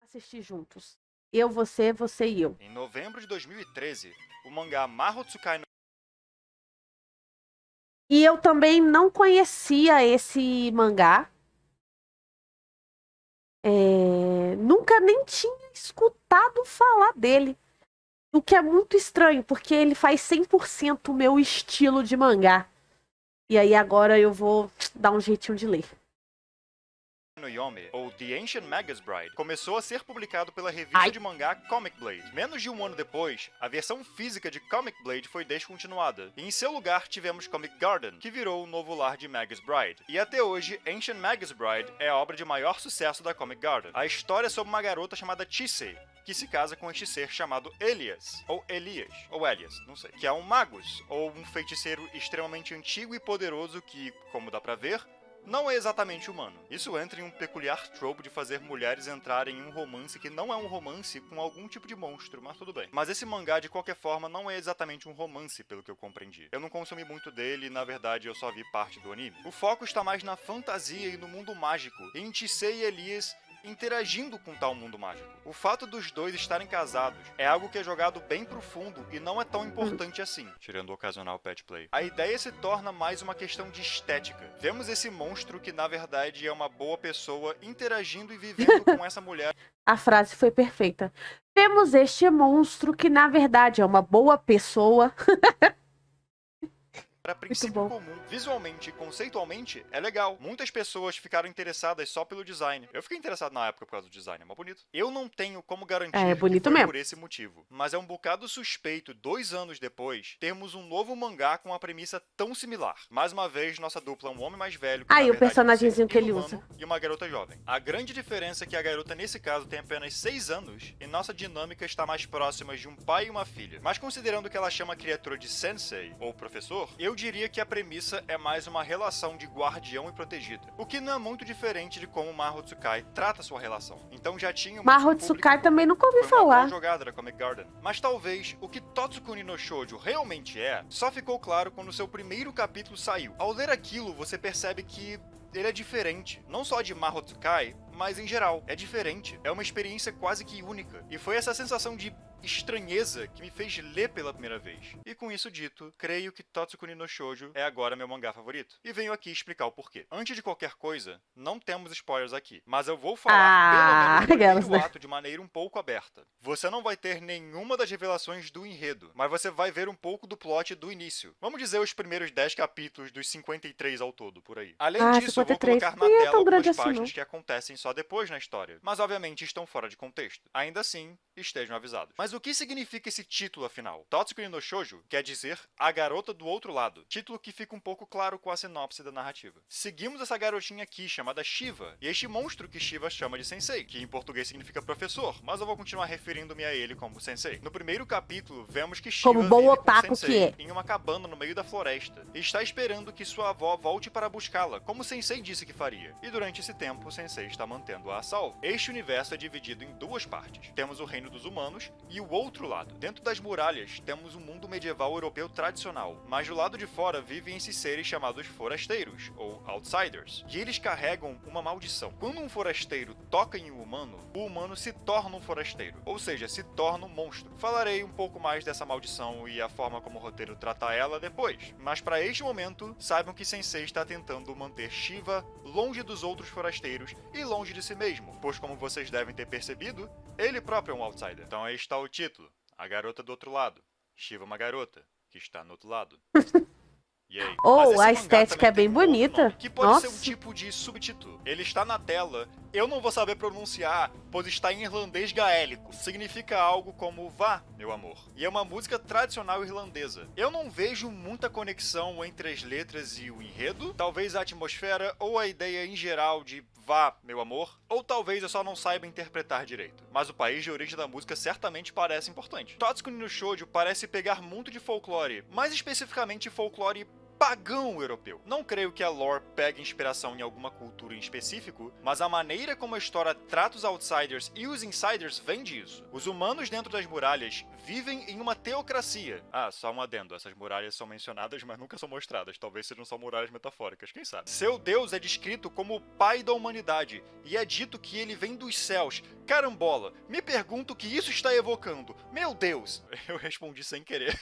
assistir juntos. Eu, você e eu. Em novembro de 2013, o mangá Mahotsukai no... E eu também não conhecia esse mangá. Nunca nem tinha escutado falar dele. O que é muito estranho, porque ele faz 100% o meu estilo de mangá. E aí agora eu vou dar um jeitinho de ler. no Yome, ou The Ancient Magus Bride, começou a ser publicado pela revista Ai. de mangá Comic Blade. Menos de um ano depois, a versão física de Comic Blade foi descontinuada, e em seu lugar tivemos Comic Garden, que virou o novo lar de Magus Bride. E até hoje, Ancient Magus Bride é a obra de maior sucesso da Comic Garden. A história é sobre uma garota chamada Chisei, que se casa com este ser chamado Elias, ou Elias, ou Elias, não sei, que é um magus, ou um feiticeiro extremamente antigo e poderoso que, como dá pra ver, não é exatamente humano. Isso entra em um peculiar trope de fazer mulheres entrarem em um romance que não é um romance com algum tipo de monstro, mas tudo bem. Mas esse mangá, de qualquer forma, não é exatamente um romance, pelo que eu compreendi. Eu não consumi muito dele e, na verdade, eu só vi parte do anime. O foco está mais na fantasia e no mundo mágico, em Chisei e Elias interagindo com tal mundo mágico. O fato dos dois estarem casados é algo que é jogado bem pro fundo e não é tão importante assim, tirando o ocasional pet play. A ideia se torna mais uma questão de estética. Vemos esse monstro que na verdade é uma boa pessoa interagindo e vivendo com essa mulher. A frase foi perfeita. Vemos este monstro que na verdade é uma boa pessoa. A princípio comum, visualmente e conceitualmente, é legal. Muitas pessoas ficaram interessadas só pelo design. Eu fiquei interessado na época por causa do design, é mó bonito. Eu não tenho como garantir bonito que foi mesmo. por esse motivo, mas é um bocado suspeito, 2 anos depois, termos um novo mangá com uma premissa tão similar. Mais uma vez, nossa dupla é um homem mais velho, que, na E o verdade, personagemzinho é um ser que ele inumano, usa. e uma garota jovem. A grande diferença é que a garota, nesse caso, tem apenas 6 anos, e nossa dinâmica está mais próxima de um pai e uma filha. Mas considerando que ela chama a criatura de sensei, ou professor, eu diria que a premissa é mais uma relação de guardião e protegida, o que não é muito diferente de como Mahotsukai trata sua relação. Então já tinha Mahotsukai também nunca ouvi foi uma boa falar. jogada da Comic Garden. Mas talvez o que Totsukuni no Shoujo realmente é, só ficou claro quando seu primeiro capítulo saiu. Ao ler aquilo, você percebe que ele é diferente, não só de Mahotsukai, mas em geral, é diferente. É uma experiência quase que única. E foi essa sensação de estranheza que me fez ler pela primeira vez. E com isso dito, creio que Totsukuni no Shoujo é agora meu mangá favorito. E venho aqui explicar o porquê. Antes de qualquer coisa, não temos spoilers aqui, mas eu vou falar pelo menos do primeiro ato de maneira um pouco aberta. Você não vai ter nenhuma das revelações do enredo, mas você vai ver um pouco do plot do início. Vamos dizer os primeiros 10 capítulos dos 53 ao todo, por aí. Além disso, eu vou colocar na tela algumas páginas que acontecem só depois na história, mas obviamente estão fora de contexto. Ainda assim, estejam avisados. Mas o que significa esse título, afinal? Totsukuni no Shoujo quer dizer A Garota do Outro Lado, título que fica um pouco claro com a sinopse da narrativa. Seguimos essa garotinha aqui, chamada Shiva, e este monstro que Shiva chama de Sensei, que em português significa professor, mas eu vou continuar referindo-me a ele como Sensei. No primeiro capítulo, vemos que Shiva Como bom vive otaku com Sensei que é. em uma cabana no meio da floresta, e está esperando que sua avó volte para buscá-la, como Sensei disse que faria. E durante esse tempo, Sensei está mantendo-a a salvo. Este universo é dividido em duas partes. Temos o reino dos humanos e o outro lado. Dentro das muralhas, temos o mundo medieval europeu tradicional, mas do lado de fora vivem esses seres chamados forasteiros, ou outsiders, e eles carregam uma maldição. Quando um forasteiro toca em um humano, o humano se torna um forasteiro, ou seja, se torna um monstro. Falarei um pouco mais dessa maldição e a forma como o roteiro trata ela depois, mas para este momento, saibam que Sensei está tentando manter Shiva longe dos outros forasteiros e longe de si mesmo, pois como vocês devem ter percebido, ele próprio é um outsider. Então aí está o título, A Garota do Outro Lado. Shiva é uma garota que está no outro lado. E aí? A estética é bem bonita. Que pode Nossa. ser um tipo de subtítulo. Ele está na tela, eu não vou saber pronunciar, pois está em irlandês gaélico. Significa algo como vá, meu amor. E é uma música tradicional irlandesa. Eu não vejo muita conexão entre as letras e o enredo. Talvez a atmosfera ou a ideia em geral de vá, meu amor. Ou talvez eu só não saiba interpretar direito. Mas o país de origem da música certamente parece importante. Totsukuni no Shoujo parece pegar muito de folclore, mais especificamente folclore pagão europeu. Não creio que a lore pegue inspiração em alguma cultura em específico, mas a maneira como a história trata os outsiders e os insiders vem disso. Os humanos dentro das muralhas vivem em uma teocracia. Ah, só um adendo, essas muralhas são mencionadas, mas nunca são mostradas. Talvez sejam só muralhas metafóricas, quem sabe? Seu deus é descrito como o pai da humanidade, e é dito que ele vem dos céus. Carambola, me pergunto o que isso está evocando. Meu Deus! Eu respondi sem querer.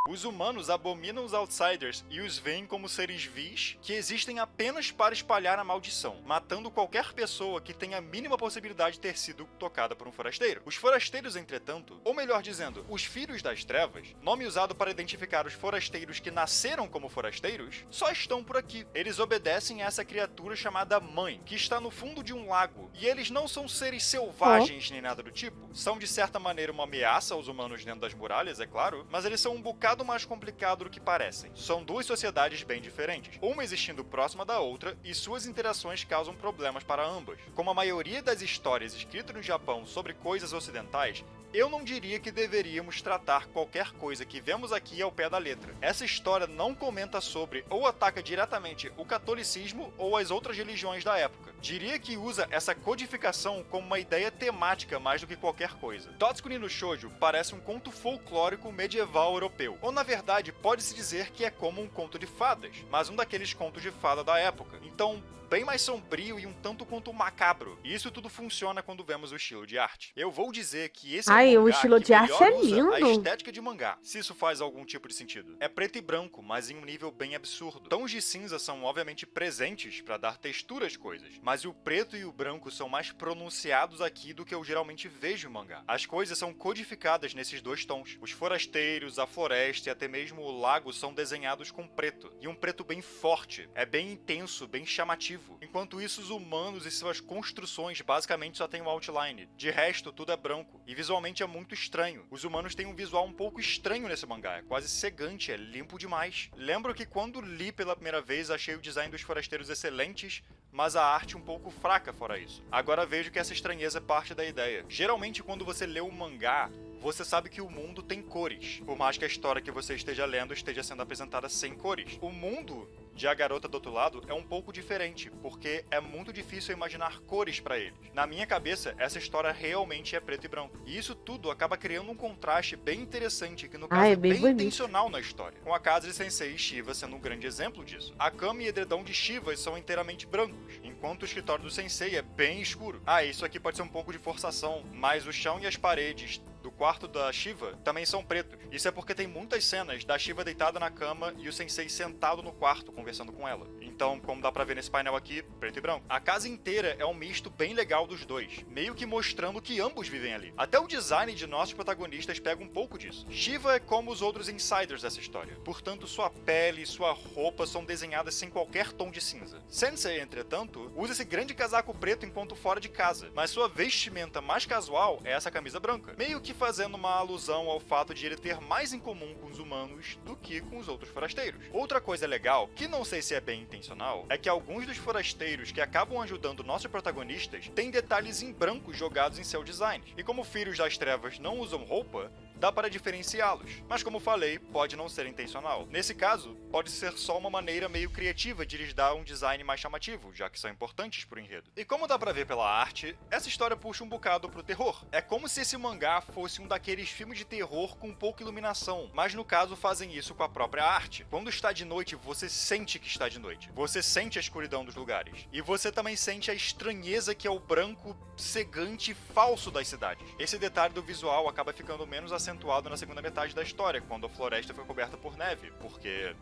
Os humanos abominam os outsiders e os veem como seres vis que existem apenas para espalhar a maldição, matando qualquer pessoa que tenha a mínima possibilidade de ter sido tocada por um forasteiro. Os forasteiros, entretanto, ou melhor dizendo, os Filhos das Trevas, nome usado para identificar os forasteiros que nasceram como forasteiros, só estão por aqui. Eles obedecem a essa criatura chamada Mãe, que está no fundo de um lago, e eles não são seres selvagens nem nada do tipo. São de certa maneira uma ameaça aos humanos dentro das muralhas, é claro, mas eles são um bocado mais complicado do que parecem. São duas sociedades bem diferentes, uma existindo próxima da outra, e suas interações causam problemas para ambas. Como a maioria das histórias escritas no Japão sobre coisas ocidentais, eu não diria que deveríamos tratar qualquer coisa que vemos aqui ao pé da letra. Essa história não comenta sobre ou ataca diretamente o catolicismo ou as outras religiões da época. Diria que usa essa codificação como uma ideia temática mais do que qualquer coisa. Totsuki no Shoujo parece um conto folclórico medieval europeu, ou na verdade pode-se dizer que é como um conto de fadas, mas um daqueles contos de fada da época. Então, bem mais sombrio e um tanto quanto macabro. E isso tudo funciona quando vemos o estilo de arte. Eu vou dizer que esse é o o mangá estilo que de arte melhor é usa lindo. a estética de mangá, se isso faz algum tipo de sentido. É preto e branco, mas em um nível bem absurdo. Tons de cinza são obviamente presentes para dar textura às coisas, mas o preto e o branco são mais pronunciados aqui do que eu geralmente vejo em mangá. As coisas são codificadas nesses dois tons. Os forasteiros, a floresta e até mesmo o lago são desenhados com preto, e um preto bem forte. É bem intenso, bem chamativo. Enquanto isso, os humanos e suas construções basicamente só têm um outline. De resto, tudo é branco, e visualmente é muito estranho. Os humanos têm um visual um pouco estranho nesse mangá, é quase cegante, é limpo demais. Lembro que quando li pela primeira vez, achei o design dos forasteiros excelentes, mas a arte um pouco fraca fora isso. Agora vejo que essa estranheza é parte da ideia. Geralmente, quando você lê um mangá, você sabe que o mundo tem cores, por mais que a história que você esteja lendo esteja sendo apresentada sem cores. O mundo de A Garota do Outro Lado é um pouco diferente, porque é muito difícil imaginar cores pra eles. Na minha cabeça, essa história realmente é preto e branco. E isso tudo acaba criando um contraste bem interessante, que no caso é bem bonito. intencional na história. Com a casa de Sensei e Shiva sendo um grande exemplo disso. A cama e edredom de Shiva são inteiramente brancos, enquanto o escritório do Sensei é bem escuro. Isso aqui pode ser um pouco de forçação, mas o chão e as paredes do quarto da Shiva também são pretos. Isso é porque tem muitas cenas da Shiva deitada na cama e o Sensei sentado no quarto conversando com ela. Então, como dá pra ver nesse painel aqui, preto e branco. A casa inteira é um misto bem legal dos dois, meio que mostrando que ambos vivem ali. Até o design de nossos protagonistas pega um pouco disso. Shiva é como os outros insiders dessa história, portanto sua pele e sua roupa são desenhadas sem qualquer tom de cinza. Sensei, entretanto, usa esse grande casaco preto enquanto fora de casa, mas sua vestimenta mais casual é essa camisa branca, meio que fazendo uma alusão ao fato de ele ter mais em comum com os humanos do que com os outros forasteiros. Outra coisa legal, que não sei se é bem intencional, é que alguns dos forasteiros que acabam ajudando nossos protagonistas têm detalhes em branco jogados em seu design. E como Filhos das Trevas não usam roupa, dá para diferenciá-los, mas como falei, pode não ser intencional. Nesse caso, pode ser só uma maneira meio criativa de lhes dar um design mais chamativo, já que são importantes pro enredo. E como dá pra ver pela arte, essa história puxa um bocado pro terror. É como se esse mangá fosse um daqueles filmes de terror com pouca iluminação, mas no caso fazem isso com a própria arte. Quando está de noite, você sente que está de noite. Você sente a escuridão dos lugares. E você também sente a estranheza que é o branco cegante e falso das cidades. Esse detalhe do visual acaba ficando menos acentuado na segunda metade da história, quando a floresta foi coberta por neve, porque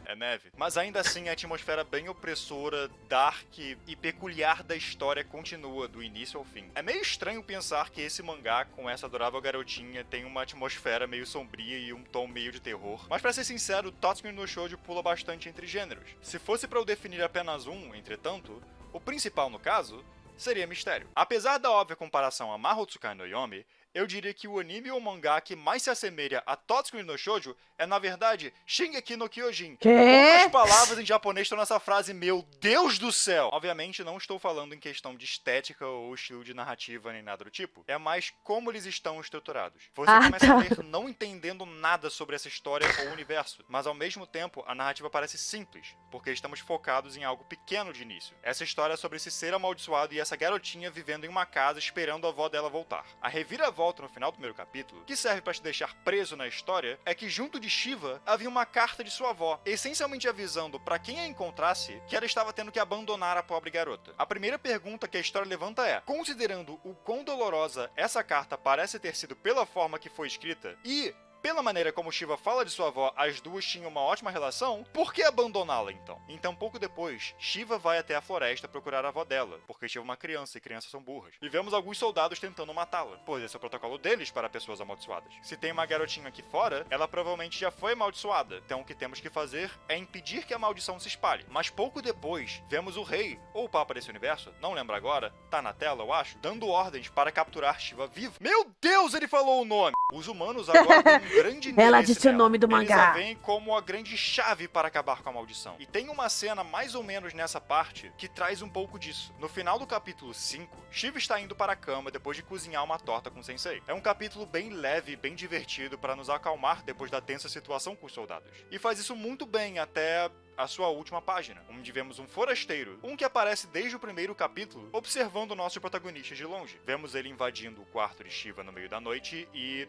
é neve. Mas ainda assim, a atmosfera bem opressora, dark e peculiar da história continua, do início ao fim. É meio estranho pensar que esse mangá, com essa adorável garotinha, tem uma atmosfera meio sombria e um tom meio de terror. Mas pra ser sincero, Totsuki no Shoujo pula bastante entre gêneros. Se fosse pra eu definir apenas um, entretanto, o principal no caso seria mistério. Apesar da óbvia comparação a Mahou Tsukai no Yomi, eu diria que o anime ou mangá que mais se assemelha a Totsuko no Shoujo é, na verdade, Shingeki no Kyojin. Quantas palavras em japonês estão nessa frase, meu Deus do céu? Obviamente, não estou falando em questão de estética ou estilo de narrativa nem nada do tipo. É mais como eles estão estruturados. Você começa a ler não entendendo nada sobre essa história ou universo, mas ao mesmo tempo a narrativa parece simples, porque estamos focados em algo pequeno de início. Essa história é sobre esse ser amaldiçoado e essa garotinha vivendo em uma casa esperando a avó dela voltar. A reviravolta no final do primeiro capítulo, que serve para te deixar preso na história, é que junto de Shiva havia uma carta de sua avó, essencialmente avisando para quem a encontrasse que ela estava tendo que abandonar a pobre garota. A primeira pergunta que a história levanta é: considerando o quão dolorosa essa carta parece ter sido pela forma que foi escrita e pela maneira como Shiva fala de sua avó, as duas tinham uma ótima relação, por que abandoná-la então? Então, pouco depois, Shiva vai até a floresta procurar a avó dela, porque Shiva é uma criança e crianças são burras. E vemos alguns soldados tentando matá-la, pois esse é o protocolo deles para pessoas amaldiçoadas. Se tem uma garotinha aqui fora, ela provavelmente já foi amaldiçoada, então o que temos que fazer é impedir que a maldição se espalhe. Mas pouco depois, vemos o rei, ou o papa desse universo, não lembro agora, tá na tela eu acho, dando ordens para capturar Shiva vivo. Meu Deus, ele falou o nome! Os humanos agora têm um grande interesse Ela disse nela. o nome do Eles mangá. a veem como a grande chave para acabar com a maldição. E tem uma cena mais ou menos nessa parte que traz um pouco disso. No final do capítulo 5, Shiva está indo para a cama depois de cozinhar uma torta com o sensei. É um capítulo bem leve e bem divertido para nos acalmar depois da tensa situação com os soldados. E faz isso muito bem até a sua última página, onde vemos um forasteiro, um que aparece desde o primeiro capítulo, observando nossos protagonistas de longe. Vemos ele invadindo o quarto de Shiva no meio da noite e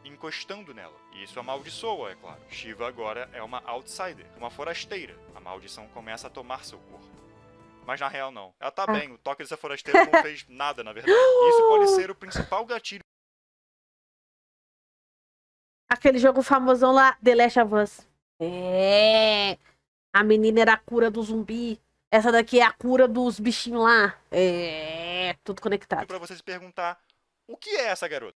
encostando nela. E isso amaldiçoa, é claro. Shiva agora é uma outsider, uma forasteira. A maldição começa a tomar seu corpo. Mas na real não. Ela tá bem, o toque dessa forasteira não fez nada, na verdade. E isso pode ser o principal gatilho. Aquele jogo famosão lá, The Last of Us. É. A menina era a cura do zumbi. Essa daqui é a cura dos bichinhos lá. É. Tudo conectado. Pra você se perguntar, o que é essa garota?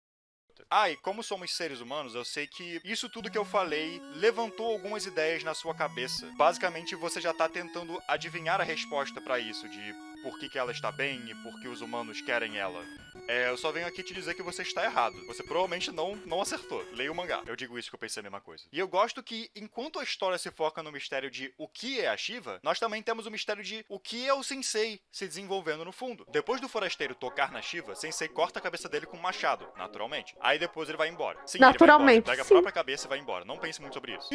E como somos seres humanos, eu sei que isso tudo que eu falei levantou algumas ideias na sua cabeça. Basicamente, você já tá tentando adivinhar a resposta pra isso, de por que ela está bem e por que os humanos querem ela. Eu só venho aqui te dizer que você está errado. Você provavelmente não acertou. Leia o mangá. Eu digo isso que eu pensei a mesma coisa. E eu gosto que, enquanto a história se foca no mistério de o que é a Shiva, nós também temos o mistério de o que é o Sensei se desenvolvendo no fundo. Depois do forasteiro tocar na Shiva, Sensei corta a cabeça dele com um machado, naturalmente. Aí depois ele vai embora. Sim, naturalmente, ele vai embora. Pega a própria cabeça e vai embora. Não pense muito sobre isso.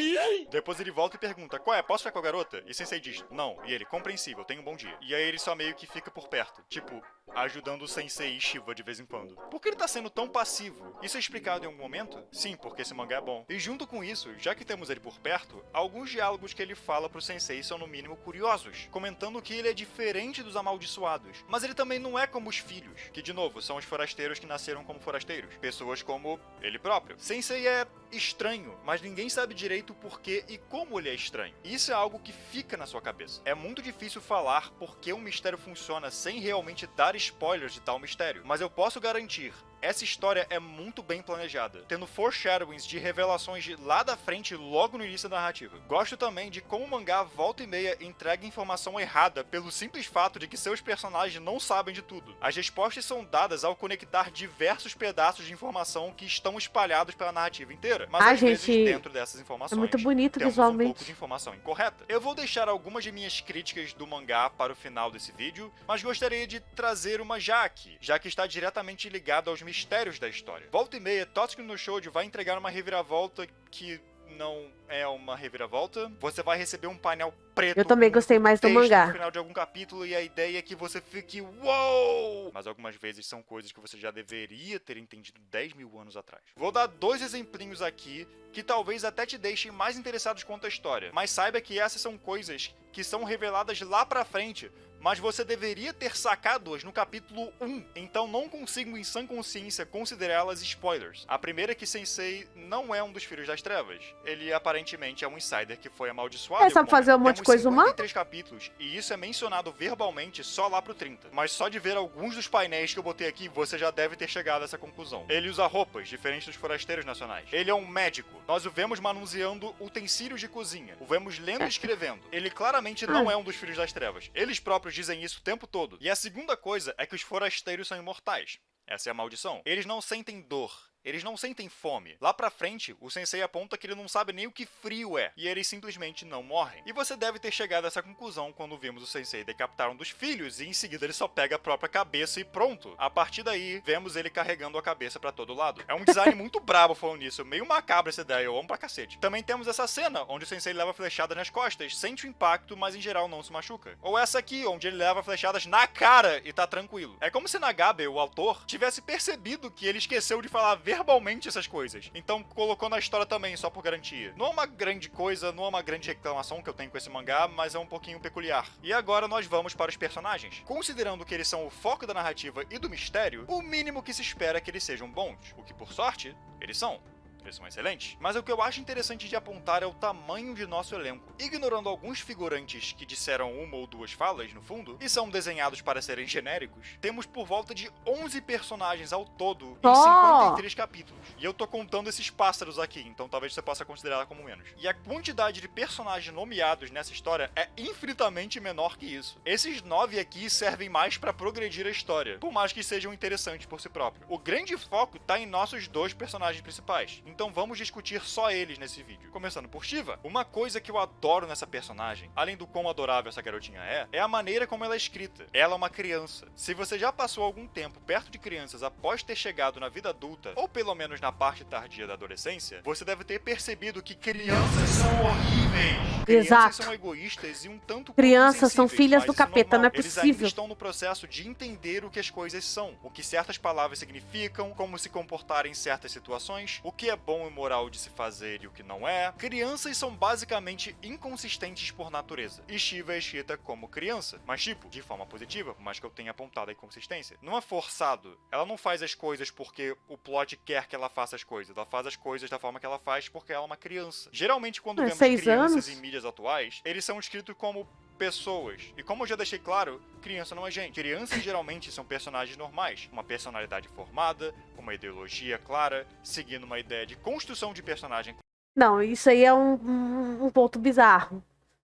Depois ele volta e pergunta, qual é? Posso ficar com a garota? E Sensei diz, não. E ele, compreensível, tenha um bom dia. E aí ele só meio que fica por perto. Tipo, ajudando o Sensei e Shiva de vez em quando. Por que ele tá sendo tão passivo? Isso é explicado em algum momento? Sim, porque esse mangá é bom. E junto com isso, já que temos ele por perto, alguns diálogos que ele fala pro Sensei são no mínimo curiosos, comentando que ele é diferente dos amaldiçoados, mas ele também não é como os filhos, que de novo, são os forasteiros que nasceram como forasteiros, pessoas como ele próprio. Sensei é estranho, mas ninguém sabe direito o porquê e como ele é estranho. E isso é algo que fica na sua cabeça. É muito difícil falar porque um mistério funciona sem realmente dar spoilers de tal mistério, mas eu posso garantir, essa história é muito bem planejada, tendo foreshadowings de revelações de lá da frente logo no início da narrativa. Gosto também de como o mangá volta e meia entrega informação errada pelo simples fato de que seus personagens não sabem de tudo. As respostas são dadas ao conectar diversos pedaços de informação que estão espalhados pela narrativa inteira, mas às vezes dentro dessas informações é muito bonito temos visualmente. um pouco de informação incorreta. Eu vou deixar algumas de minhas críticas do mangá para o final desse vídeo, mas gostaria de trazer uma já aqui, já que está diretamente ligado aos mistérios da história. Volta e meia, Totsuki no Shoujo vai entregar uma reviravolta que não é uma reviravolta. Você vai receber um painel preto. Eu também gostei mais do mangá. No final de algum capítulo e a ideia é que você fique uou! Mas algumas vezes são coisas que você já deveria ter entendido 10 mil anos atrás. Vou dar 2 exemplinhos aqui que talvez até te deixem mais interessados quanto à história. Mas saiba que essas são coisas que são reveladas lá pra frente, mas você deveria ter sacado-as no capítulo 1, então não consigo em sã consciência considerá-las spoilers. A primeira é que Sensei não é um dos Filhos das Trevas. Ele aparentemente é um insider que foi amaldiçoado. Ele sabe fazer um monte de coisa humana? 53 capítulos, e isso é mencionado verbalmente só lá pro 30. Mas só de ver alguns dos painéis que eu botei aqui, você já deve ter chegado a essa conclusão. Ele usa roupas diferentes dos forasteiros nacionais. Ele é um médico. Nós o vemos manuseando utensílios de cozinha. O vemos lendo e escrevendo. Ele claramente não é um dos Filhos das Trevas. Eles próprios dizem isso o tempo todo. E a segunda coisa é que os forasteiros são imortais. Essa é a maldição. Eles não sentem dor. Eles não sentem fome. Lá pra frente, o sensei aponta que ele não sabe nem o que frio é, e eles simplesmente não morrem. E você deve ter chegado a essa conclusão quando vimos o sensei decapitar um dos filhos, e em seguida ele só pega a própria cabeça e pronto. A partir daí, vemos ele carregando a cabeça pra todo lado. É um design muito brabo falando nisso, meio macabro essa ideia, eu amo pra cacete. Também temos essa cena, onde o sensei leva flechadas nas costas, sente o impacto, mas em geral não se machuca. Ou essa aqui, onde ele leva flechadas na cara e tá tranquilo. É como se Nagabe, o autor, tivesse percebido que ele esqueceu de falar verbalmente essas coisas. Então colocou na história também, só por garantia. Não é uma grande coisa, não é uma grande reclamação que eu tenho com esse mangá, mas é um pouquinho peculiar. E agora nós vamos para os personagens. Considerando que eles são o foco da narrativa e do mistério, o mínimo que se espera é que eles sejam bons. O que, por sorte, eles são. Eles são excelentes. Mas o que eu acho interessante de apontar é o tamanho de nosso elenco. Ignorando alguns figurantes que disseram uma ou duas falas, no fundo, e são desenhados para serem genéricos, temos por volta de 11 personagens ao todo em 53 capítulos. E eu tô contando esses pássaros aqui, então talvez você possa considerar como menos. E a quantidade de personagens nomeados nessa história é infinitamente menor que isso. Esses 9 aqui servem mais para progredir a história, por mais que sejam interessantes por si próprios. O grande foco tá em nossos 2 personagens principais. Então vamos discutir só eles nesse vídeo. Começando por Shiva. Uma coisa que eu adoro nessa personagem, além do quão adorável essa garotinha é a maneira como ela é escrita. Ela é uma criança. Se você já passou algum tempo perto de crianças após ter chegado na vida adulta, ou pelo menos na parte tardia da adolescência, você deve ter percebido que crianças são horríveis. Crianças são egoístas e um tanto crianças são filhas do capeta, não é Eles possível. ainda estão no processo de entender o que as coisas são, o que certas palavras significam, como se comportar em certas situações, o que é bom e moral de se fazer e o que não é. Crianças são basicamente inconsistentes por natureza. E Shiva é escrita como criança, mas tipo, de forma positiva, por mais que eu tenha apontado a inconsistência. Não é forçado. Ela não faz as coisas porque o plot quer que ela faça as coisas. Ela faz as coisas da forma que ela faz porque ela é uma criança. Geralmente, quando vemos 6 crianças anos? em mídias atuais, eles são escritos como pessoas. E como eu já deixei claro, criança não é gente. Crianças geralmente são personagens normais, uma personalidade formada, uma ideologia clara, seguindo uma ideia de construção de personagem. Não, isso aí é um ponto bizarro.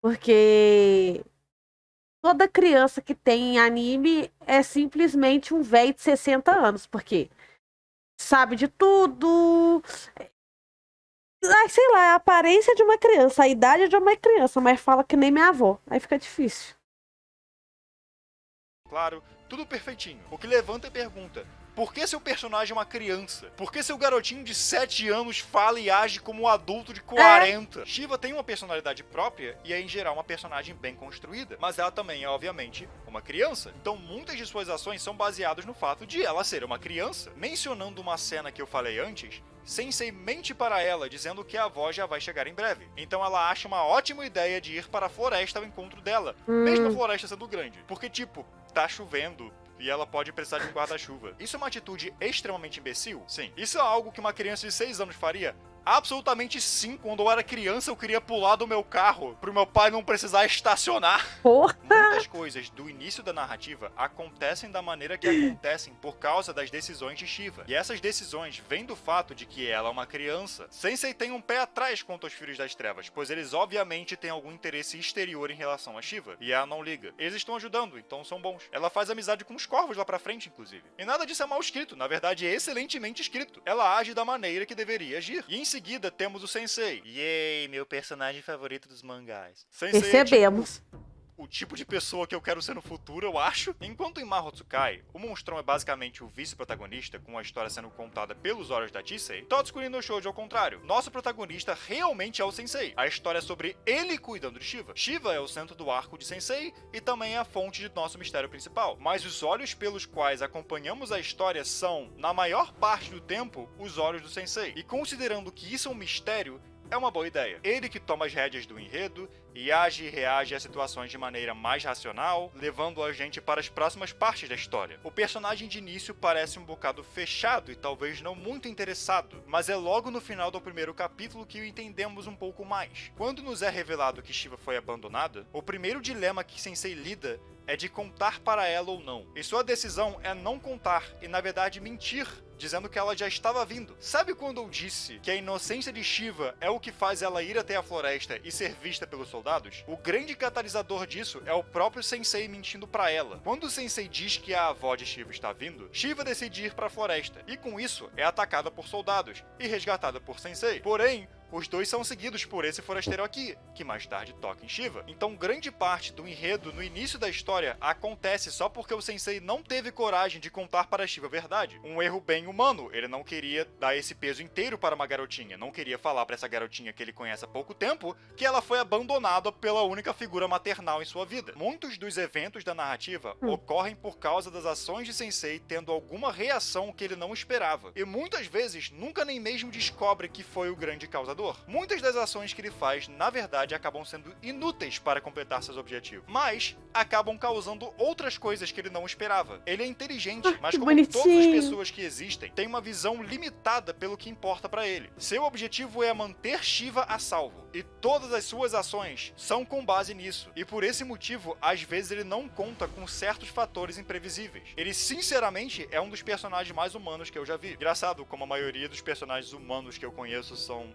Porque toda criança que tem anime é simplesmente um velho de 60 anos. Porque sabe de tudo. Ai, sei lá, é a aparência de uma criança, a idade de uma criança, mas fala que nem minha avó. Aí fica difícil. Claro, tudo perfeitinho. O que levanta a pergunta: por que seu personagem é uma criança? Por que seu garotinho de 7 anos fala e age como um adulto de 40? Shiva tem uma personalidade própria e é, em geral, uma personagem bem construída. Mas ela também é, obviamente, uma criança. Então, muitas de suas ações são baseadas no fato de ela ser uma criança. Mencionando uma cena que eu falei antes, Sensei mente para ela, dizendo que a avó já vai chegar em breve. Então ela acha uma ótima ideia de ir para a floresta ao encontro dela, mesmo a floresta sendo grande. Porque, tipo, tá chovendo e ela pode precisar de um guarda-chuva. Isso é uma atitude extremamente imbecil? Sim. Isso é algo que uma criança de 6 anos faria? Absolutamente sim. Quando eu era criança, eu queria pular do meu carro pro meu pai não precisar estacionar. Porra! Muitas coisas do início da narrativa acontecem da maneira que acontecem por causa das decisões de Shiva. E essas decisões vêm do fato de que ela é uma criança. Sensei tem um pé atrás quanto aos Filhos das Trevas, pois eles obviamente têm algum interesse exterior em relação a Shiva. E ela não liga. Eles estão ajudando, então são bons. Ela faz amizade com os corvos lá pra frente, inclusive. E nada disso é mal escrito, na verdade é excelentemente escrito. Ela age da maneira que deveria agir. E em seguida temos o Sensei. Yay, meu personagem favorito dos mangás. Sensei Percebemos. o tipo de pessoa que eu quero ser no futuro, eu acho. Enquanto em Mahotsukai, o monstrão é basicamente o vice-protagonista, com a história sendo contada pelos olhos da Chisei, Totsuki no Shoujo ao contrário. Nosso protagonista realmente é o Sensei. A história é sobre ele cuidando de Shiva. Shiva é o centro do arco de Sensei e também é a fonte de nosso mistério principal. Mas os olhos pelos quais acompanhamos a história são, na maior parte do tempo, os olhos do Sensei. E considerando que isso é um mistério, é uma boa ideia. Ele que toma as rédeas do enredo e age e reage a situações de maneira mais racional, levando a gente para as próximas partes da história. O personagem de início parece um bocado fechado e talvez não muito interessado, mas é logo no final do primeiro capítulo que o entendemos um pouco mais. Quando nos é revelado que Shiva foi abandonada, o primeiro dilema que Sensei lida é de contar para ela ou não. E sua decisão é não contar e, na verdade, mentir, dizendo que ela já estava vindo. Sabe quando eu disse que a inocência de Shiva é o que faz ela ir até a floresta e ser vista pelos soldados? O grande catalisador disso é o próprio Sensei mentindo para ela. Quando o Sensei diz que a avó de Shiva está vindo, Shiva decide ir para a floresta, e com isso é atacada por soldados e resgatada por Sensei. Porém, os dois são seguidos por esse forasteiro aqui, que mais tarde toca em Shiva. Então grande parte do enredo no início da história acontece só porque o Sensei não teve coragem de contar para Shiva a verdade. Um erro bem humano, ele não queria dar esse peso inteiro para uma garotinha, não queria falar para essa garotinha que ele conhece há pouco tempo que ela foi abandonada pela única figura maternal em sua vida. Muitos dos eventos da narrativa ocorrem por causa das ações de Sensei tendo alguma reação que ele não esperava, e muitas vezes nunca nem mesmo descobre que foi o grande causador. Muitas das ações que ele faz, na verdade, acabam sendo inúteis para completar seus objetivos, mas acabam causando outras coisas que ele não esperava. Ele é inteligente, mas como todas as pessoas que existem, tem uma visão limitada pelo que importa para ele. Seu objetivo é manter Shiva a salvo, e todas as suas ações são com base nisso. E por esse motivo, às vezes ele não conta com certos fatores imprevisíveis. Ele, sinceramente, é um dos personagens mais humanos que eu já vi. Engraçado, como a maioria dos personagens humanos que eu conheço são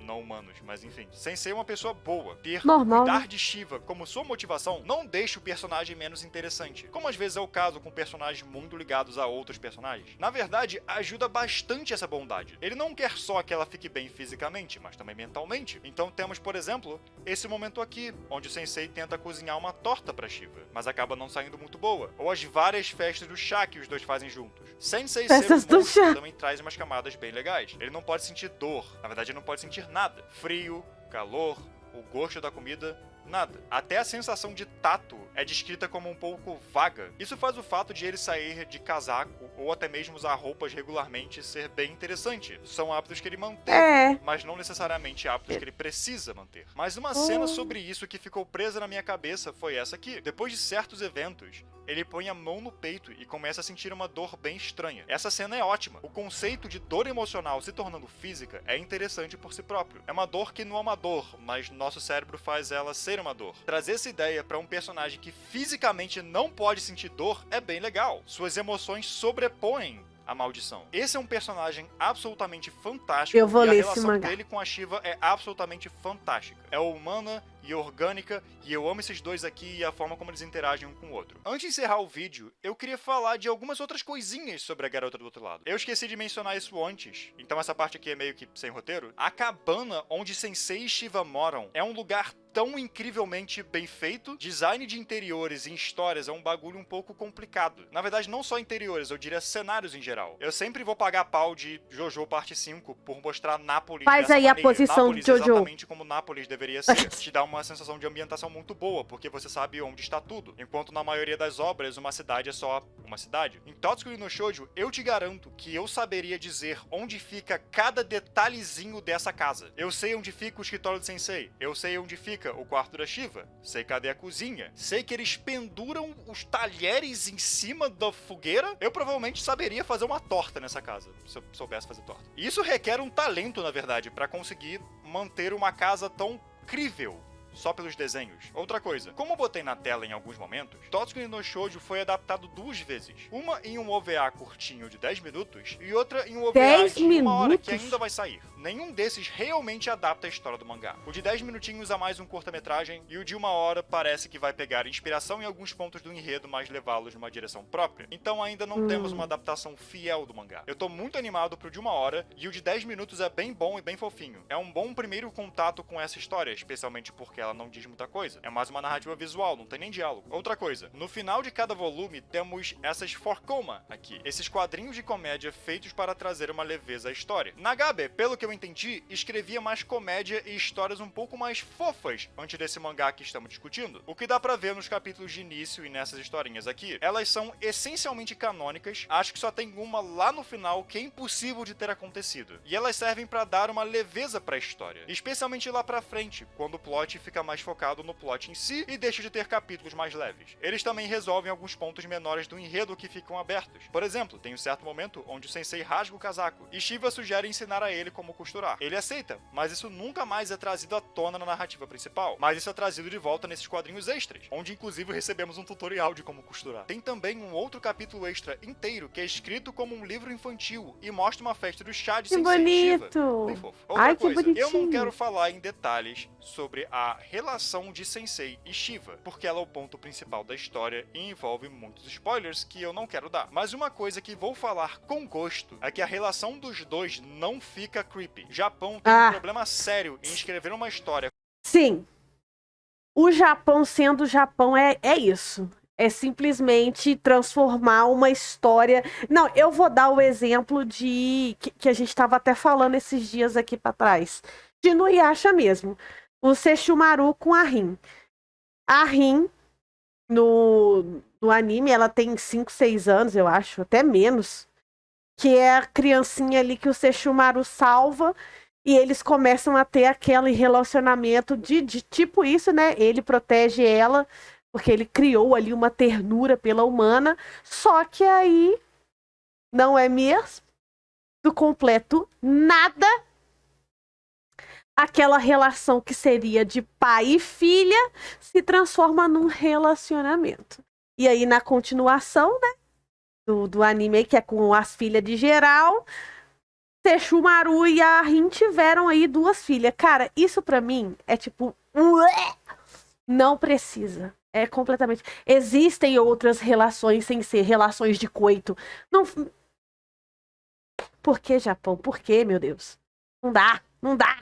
não humanos, mas enfim. Sensei é uma pessoa boa. Cuidar de Shiva como sua motivação não deixa o personagem menos interessante, como às vezes é o caso com personagens muito ligados a outros personagens. Na verdade, ajuda bastante essa bondade. Ele não quer só que ela fique bem fisicamente, mas também mentalmente. Então temos, por exemplo, esse momento aqui, onde o Sensei tenta cozinhar uma torta para Shiva, mas acaba não saindo muito boa. Ou as várias festas do chá que os dois fazem juntos. Sensei ser um monstro também traz umas camadas bem legais. Ele não pode sentir dor, na verdade ele não pode sentir nada. Frio, calor, o gosto da comida, nada. Até a sensação de tato é descrita como um pouco vaga. Isso faz o fato de ele sair de casaco ou até mesmo usar roupas regularmente ser bem interessante. São hábitos que ele mantém, mas não necessariamente hábitos que ele precisa manter. Mas uma cena sobre isso que ficou presa na minha cabeça foi essa aqui. Depois de certos eventos, ele põe a mão no peito e começa a sentir uma dor bem estranha. Essa cena é ótima. O conceito de dor emocional se tornando física é interessante por si próprio. É uma dor que não é uma dor, mas nosso cérebro faz ela ser uma dor. Trazer essa ideia para um personagem que fisicamente não pode sentir dor é bem legal. Suas emoções sobrepõem a maldição. Esse é um personagem absolutamente fantástico. Eu vou e ler a relação esse mangá dele com a Shiva é absolutamente fantástica. É humana e orgânica, e eu amo esses dois aqui e a forma como eles interagem um com o outro. Antes de encerrar o vídeo, eu queria falar de algumas outras coisinhas sobre a garota do outro lado. Eu esqueci de mencionar isso antes, então essa parte aqui é meio que sem roteiro. A cabana onde Sensei e Shiva moram é um lugar tão incrivelmente bem feito. Design de interiores e histórias é um bagulho um pouco complicado. Na verdade, não só interiores, eu diria cenários em geral. Eu sempre vou pagar pau de JoJo Parte 5 por mostrar Nápoles Faz dessa aí maneira. a posição Nápoles de JoJo. exatamente como Nápoles deveria ser. Te dá uma sensação de ambientação muito boa, porque você sabe onde está tudo. Enquanto na maioria das obras, uma cidade é só uma cidade. Em Totsuki no Shoujo, eu te garanto que eu saberia dizer onde fica cada detalhezinho dessa casa. Eu sei onde fica o escritório do Sensei. Eu sei onde fica o quarto da Shiva. Sei cadê a cozinha. Sei que eles penduram os talheres em cima da fogueira. Eu provavelmente saberia fazer uma torta nessa casa, se eu soubesse fazer torta. E isso requer um talento, na verdade, para conseguir manter uma casa tão incrível só pelos desenhos. Outra coisa, como eu botei na tela em alguns momentos, Totsuki no Shoujo foi adaptado 2 vezes. Uma em um OVA curtinho de 10 minutos e outra em um OVA de 1 hora que ainda vai sair. Nenhum desses realmente adapta a história do mangá. O de 10 minutinhos é mais um curta-metragem e o de 1 hora parece que vai pegar inspiração em alguns pontos do enredo, mas levá-los numa direção própria. Então ainda não temos uma adaptação fiel do mangá. Eu tô muito animado pro de 1 hora e o de 10 minutos é bem bom e bem fofinho. É um bom primeiro contato com essa história, especialmente porque ela não diz muita coisa. É mais uma narrativa visual, não tem nem diálogo. Outra coisa, no final de cada volume temos essas forcoma aqui. Esses quadrinhos de comédia feitos para trazer uma leveza à história. Nagabe, pelo que eu entendi, escrevia mais comédia e histórias um pouco mais fofas antes desse mangá que estamos discutindo. O que dá pra ver nos capítulos de início e nessas historinhas aqui. Elas são essencialmente canônicas, acho que só tem uma lá no final que é impossível de ter acontecido. E elas servem pra dar uma leveza pra história. Especialmente lá pra frente, quando o plot fica fica mais focado no plot em si e deixa de ter capítulos mais leves. Eles também resolvem alguns pontos menores do enredo que ficam abertos. Por exemplo, tem um certo momento onde o sensei rasga o casaco e Shiva sugere ensinar a ele como costurar. Ele aceita, mas isso nunca mais é trazido à tona na narrativa principal, mas isso é trazido de volta nesses quadrinhos extras, onde inclusive recebemos um tutorial de como costurar. Tem também um outro capítulo extra inteiro que é escrito como um livro infantil e mostra uma festa do chá de Que Sensei Shiva. bonito! Bem fofo. Outra Ai, que coisa, eu não bonitinho. quero falar em detalhes sobre a relação de Sensei e Shiva, porque ela é o ponto principal da história e envolve muitos spoilers que eu não quero dar. Mas uma coisa que vou falar com gosto é que a relação dos dois não fica creepy. Japão tem um problema sério em escrever uma história. Sim. O Japão sendo o Japão é isso. É simplesmente transformar uma história... Não, eu vou dar o exemplo de... Que a gente estava até falando esses dias aqui para trás. De Inuyasha mesmo. O Sesshomaru com a Rin. A Rin, no anime, ela tem 5, 6 anos, eu acho, até menos. Que é a criancinha ali que o Sesshomaru salva... E eles começam a ter aquele relacionamento de tipo isso, né? Ele protege ela, porque ele criou ali uma ternura pela humana. Só que aí não é mesmo do completo nada. Aquela relação que seria de pai e filha se transforma num relacionamento. E aí, na continuação, né? Do anime, que é com as filhas de geral... Sesshomaru e a Rin tiveram aí 2 filhas. Cara, isso pra mim é tipo... Não precisa. É completamente... Existem outras relações sem ser relações de coito. Não... Por que, Japão? Por que, meu Deus? Não dá. Não dá.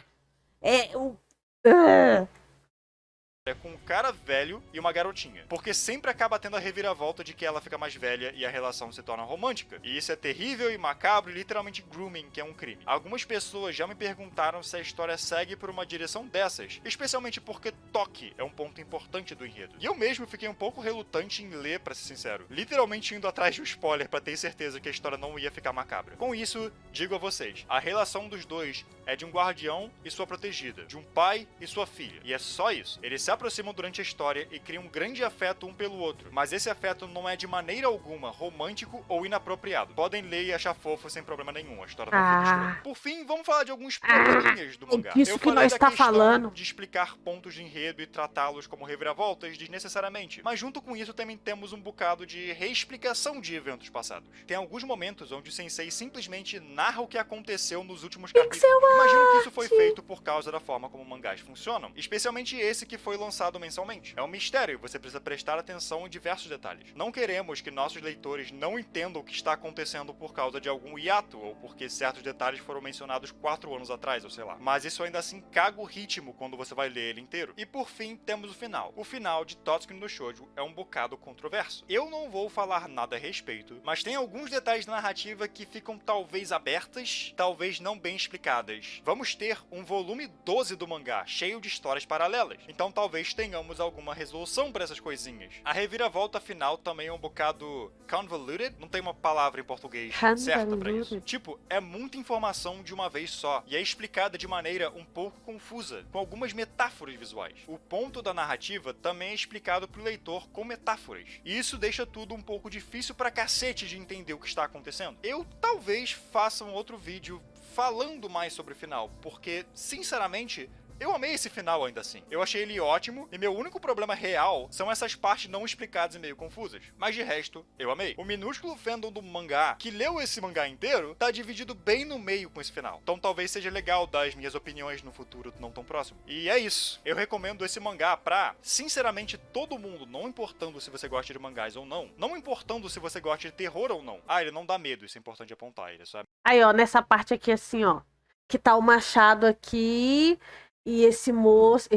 Com um cara velho e uma garotinha, porque sempre acaba tendo a reviravolta de que ela fica mais velha e a relação se torna romântica. E isso é terrível e macabro e literalmente grooming, que é um crime. Algumas pessoas já me perguntaram se a história segue por uma direção dessas, especialmente porque toque é um ponto importante do enredo. E eu mesmo fiquei um pouco relutante em ler, pra ser sincero, literalmente indo atrás de um spoiler pra ter certeza que a história não ia ficar macabra. Com isso, digo a vocês, a relação dos dois é de um guardião e sua protegida, de um pai e sua filha. E é só isso. Eles se aproximam durante a história e criam um grande afeto um pelo outro, mas esse afeto não é de maneira alguma romântico ou inapropriado. Podem ler e achar fofo sem problema nenhum, a história não fica escrota. Por fim, vamos falar de alguns probleminhas do mangá. Disso Eu que falei nós da tá questão falando. de explicar pontos de enredo e tratá-los como reviravoltas desnecessariamente, mas junto com isso também temos um bocado de reexplicação de eventos passados. Tem alguns momentos onde o sensei simplesmente narra o que aconteceu nos últimos capítulos. Imagino que isso foi feito por causa da forma como mangás funcionam, especialmente esse que foi lançado mensalmente. É um mistério e você precisa prestar atenção em diversos detalhes. Não queremos que nossos leitores não entendam o que está acontecendo por causa de algum hiato ou porque certos detalhes foram mencionados 4 anos atrás, ou sei lá. Mas isso ainda assim caga o ritmo quando você vai ler ele inteiro. E por fim, temos o final. O final de Totsuki no Shoujo é um bocado controverso. Eu não vou falar nada a respeito, mas tem alguns detalhes da narrativa que ficam talvez abertas, talvez não bem explicadas. Vamos ter um volume 12 do mangá, cheio de histórias paralelas. Então talvez tenhamos alguma resolução para essas coisinhas. A reviravolta final também é um bocado convoluted, não tem uma palavra em português certa para isso. Tipo, é muita informação de uma vez só, e é explicada de maneira um pouco confusa, com algumas metáforas visuais. O ponto da narrativa também é explicado pro leitor com metáforas, e isso deixa tudo um pouco difícil pra cacete de entender o que está acontecendo. Eu talvez faça um outro vídeo falando mais sobre o final, porque, sinceramente, eu amei esse final ainda assim. Eu achei ele ótimo, e meu único problema real são essas partes não explicadas e meio confusas. Mas de resto, eu amei. O minúsculo fandom do mangá, que leu esse mangá inteiro, tá dividido bem no meio com esse final. Então talvez seja legal dar as minhas opiniões no futuro não tão próximo. E é isso. Eu recomendo esse mangá pra, sinceramente, todo mundo, não importando se você gosta de mangás ou não, não importando se você gosta de terror ou não. Ah, ele não dá medo, isso é importante apontar, ele sabe? Aí, ó, nessa parte aqui assim, ó, que tá o machado aqui... E esse moço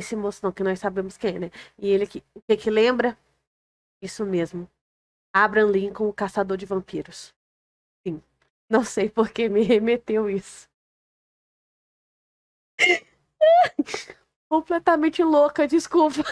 não, que nós sabemos quem é, né? E ele aqui, o que que lembra? Isso mesmo. Abraham Lincoln, o caçador de vampiros. Sim. Não sei por que me remeteu isso. Completamente louca, desculpa.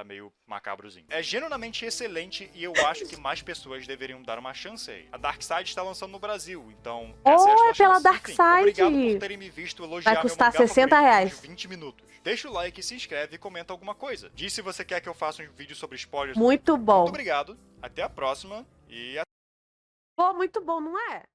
tá meio macabrozinho. É genuinamente excelente e eu acho que mais pessoas deveriam dar uma chance aí. A Darkside está lançando no Brasil, então essa é a sua É pela chance. Enfim, Darkside. obrigado por terem me visto elogiar Vai custar meu mangá R$60. favorito por 20 minutos. Deixa o like, se inscreve e comenta alguma coisa. Diz se você quer que eu faça um vídeo sobre spoilers. Muito bom. Muito obrigado, até a próxima e Pô, muito bom, não é?